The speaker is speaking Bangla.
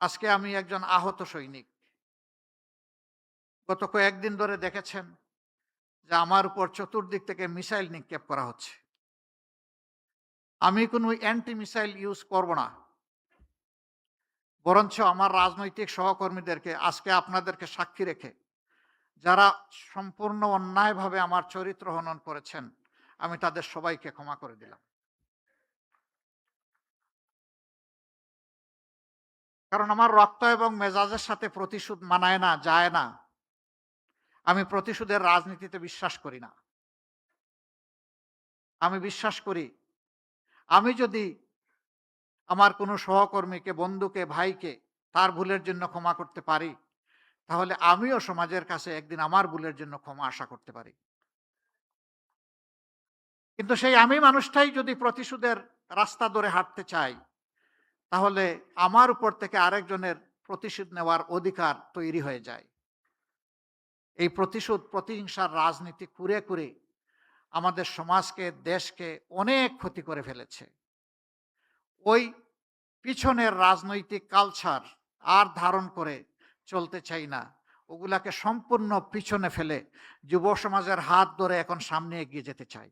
আজকে আমি একজন আহত সৈনিক। গত কয়েকদিন ধরে দেখেছেন যে আমার উপর চতুর্দিক থেকে মিসাইল নিক্ষেপ করা হচ্ছে। আমি কোনো অ্যান্টি মিসাইল ইউজ করব না। বরঞ্চ আমার রাজনৈতিক সহকর্মীদেরকে আজকে আপনাদেরকে সাক্ষী রেখে যারা সম্পূর্ণ অন্যায়ভাবে আমার চরিত্র হনন করেছেন, আমি তাদের সবাইকে ক্ষমা করে দিলাম। কারণ আমার রক্ত এবং মেজাজের সাথে প্রতিশোধ মানায় না, যায় না। আমি প্রতিশোধের রাজনীতিতে বিশ্বাস করি না। আমি বিশ্বাস করি আমি যদি আমার কোনো সহকর্মীকে, বন্ধুকে, ভাইকে তার ভুলের জন্য ক্ষমা করতে পারি, তাহলে আমিও সমাজের কাছে একদিন আমার ভুলের জন্য ক্ষমা আশা করতে পারি। কিন্তু সেই আমি মানুষটাই যদি প্রতিশোধের রাস্তা ধরে হাঁটতে চাই, তাহলে আমার উপর থেকে আরেকজনের প্রতিশোধ নেওয়ার অধিকার তৈরি হয়ে যায়। এই প্রতিশোধ, প্রতিহিংসার রাজনীতি করে, করে আমাদের সমাজকে, দেশকে অনেক ক্ষতি করে ফেলেছে। ওই পিছনের রাজনৈতিক কালচার আর ধারণ করে চলতে চাই না। ওগুলাকে সম্পূর্ণ পিছনে ফেলে যুব সমাজের হাত ধরে এখন সামনে এগিয়ে যেতে চাই।